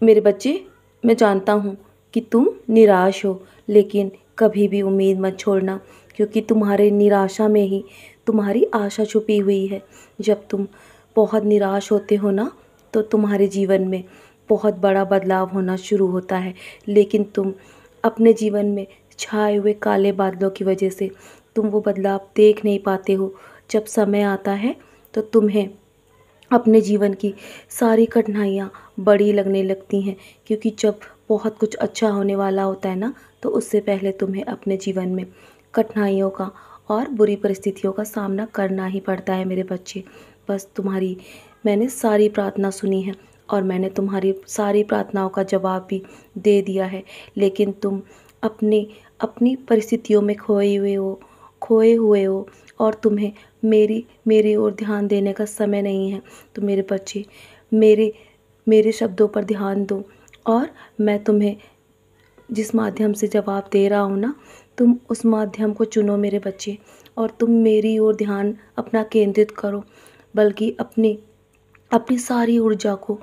मेरे बच्चे, मैं जानता हूँ कि तुम निराश हो, लेकिन कभी भी उम्मीद मत छोड़ना, क्योंकि तुम्हारे निराशा में ही तुम्हारी आशा छुपी हुई है। जब तुम बहुत निराश होते हो ना, तो तुम्हारे जीवन में बहुत बड़ा बदलाव होना शुरू होता है, लेकिन तुम अपने जीवन में छाए हुए काले बादलों की वजह से तुम वो बदलाव देख नहीं पाते हो। जब समय आता है तो तुम्हें अपने जीवन की सारी कठिनाइयाँ बड़ी लगने लगती हैं, क्योंकि जब बहुत कुछ अच्छा होने वाला होता है ना, तो उससे पहले तुम्हें अपने जीवन में कठिनाइयों का और बुरी परिस्थितियों का सामना करना ही पड़ता है मेरे बच्चे। बस तुम्हारी मैंने सारी प्रार्थना सुनी है और मैंने तुम्हारी सारी प्रार्थनाओं का जवाब भी दे दिया है, लेकिन तुम अपनी अपनी परिस्थितियों में खोए हुए हो और तुम्हें मेरी ओर ध्यान देने का समय नहीं है। तो मेरे बच्चे, मेरे मेरे शब्दों पर ध्यान दो और मैं तुम्हें जिस माध्यम से जवाब दे रहा हूँ ना, तुम उस माध्यम को चुनो मेरे बच्चे, और तुम मेरी ओर ध्यान अपना केंद्रित करो, बल्कि अपनी अपनी सारी ऊर्जा को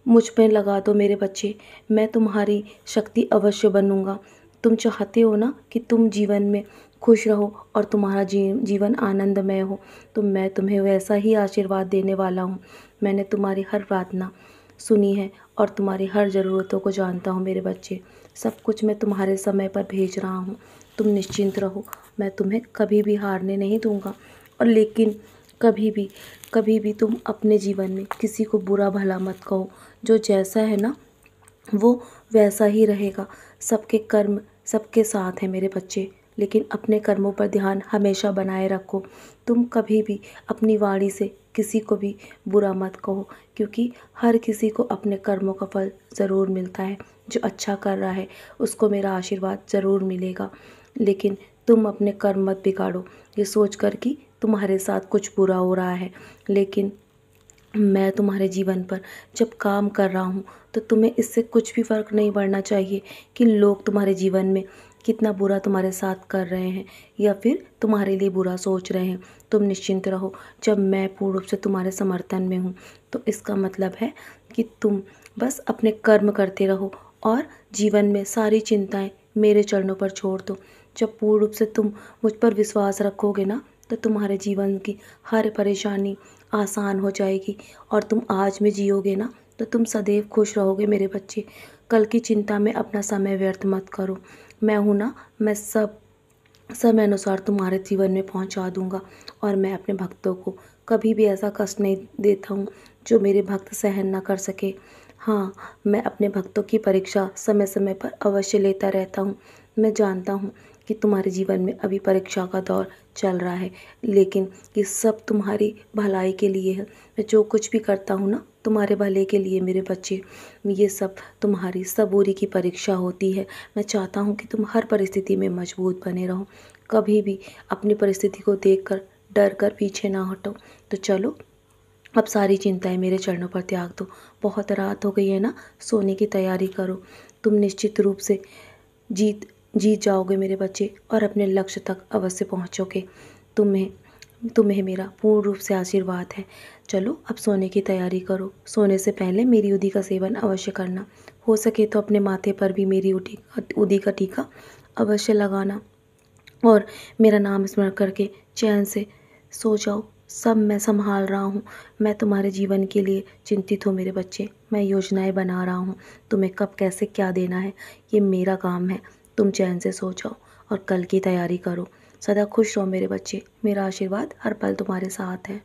मुझ पे लगा दो मेरे बच्चे। मैं तुम्हारी शक्ति अवश्य बनूंगा। तुम चाहते हो ना कि तुम जीवन में खुश रहो और तुम्हारा जीवन आनंदमय हो, तो मैं तुम्हें वैसा ही आशीर्वाद देने वाला हूँ। मैंने तुम्हारी हर प्रार्थना सुनी है और तुम्हारी हर ज़रूरतों को जानता हूँ मेरे बच्चे। सब कुछ मैं तुम्हारे समय पर भेज रहा हूँ। तुम निश्चिंत रहो, मैं तुम्हें कभी भी हारने नहीं दूँगा। और लेकिन कभी भी तुम अपने जीवन में किसी को बुरा भला मत कहो। जो जैसा है ना, वो वैसा ही रहेगा। सबके कर्म सबके साथ हैं मेरे बच्चे, लेकिन अपने कर्मों पर ध्यान हमेशा बनाए रखो। तुम कभी भी अपनी वाणी से किसी को भी बुरा मत कहो, क्योंकि हर किसी को अपने कर्मों का फल ज़रूर मिलता है। जो अच्छा कर रहा है उसको मेरा आशीर्वाद ज़रूर मिलेगा, लेकिन तुम अपने कर्म मत बिगाड़ो ये सोच कर कि तुम्हारे साथ कुछ बुरा हो रहा है। लेकिन मैं तुम्हारे जीवन पर जब काम कर रहा हूँ, तो तुम्हें इससे कुछ भी फ़र्क नहीं पड़ना चाहिए कि लोग तुम्हारे जीवन में कितना बुरा तुम्हारे साथ कर रहे हैं या फिर तुम्हारे लिए बुरा सोच रहे हैं। तुम निश्चिंत रहो, जब मैं पूर्ण रूप से तुम्हारे समर्थन में हूँ, तो इसका मतलब है कि तुम बस अपने कर्म करते रहो और जीवन में सारी चिंताएं मेरे चरणों पर छोड़ दो। जब पूर्ण रूप से तुम मुझ पर विश्वास रखोगे ना, तो तुम्हारे जीवन की हर परेशानी आसान हो जाएगी और तुम आज में जियोगे ना, तो तुम सदैव खुश रहोगे मेरे बच्चे। कल की चिंता में अपना समय व्यर्थ मत करो। मैं हूँ ना, मैं सब समय अनुसार तुम्हारे जीवन में पहुंचा दूंगा, और मैं अपने भक्तों को कभी भी ऐसा कष्ट नहीं देता हूँ जो मेरे भक्त सहन ना कर सके। हाँ, मैं अपने भक्तों की परीक्षा समय समय पर अवश्य लेता रहता हूँ। मैं जानता हूँ कि तुम्हारे जीवन में अभी परीक्षा का दौर चल रहा है, लेकिन ये सब तुम्हारी भलाई के लिए है। मैं जो कुछ भी करता हूँ ना, तुम्हारे भले के लिए मेरे बच्चे। ये सब तुम्हारी सबूरी की परीक्षा होती है। मैं चाहता हूँ कि तुम हर परिस्थिति में मजबूत बने रहो, कभी भी अपनी परिस्थिति को देखकर डर कर पीछे ना हटो। तो चलो, अब सारी चिंताएं मेरे चरणों पर त्याग दो। बहुत रात हो गई है ना, सोने की तैयारी करो। तुम निश्चित रूप से जीत जीत जाओगे मेरे बच्चे, और अपने लक्ष्य तक अवश्य पहुँचोगे। तुम्हें तुम्हें मेरा पूर्ण रूप से आशीर्वाद है। चलो, अब सोने की तैयारी करो। सोने से पहले मेरी उदी का सेवन अवश्य करना। हो सके तो अपने माथे पर भी मेरी उदी का टीका अवश्य लगाना, और मेरा नाम स्मरण करके चैन से सो जाओ। सब मैं संभाल रहा हूँ। मैं तुम्हारे जीवन के लिए चिंतित हूँ मेरे बच्चे। मैं योजनाएं बना रहा हूँ, तुम्हें कब कैसे क्या देना है ये मेरा काम है। तुम चैन से सो जाओ और कल की तैयारी करो। सदा खुश रहो मेरे बच्चे। मेरा आशीर्वाद हर पल तुम्हारे साथ है।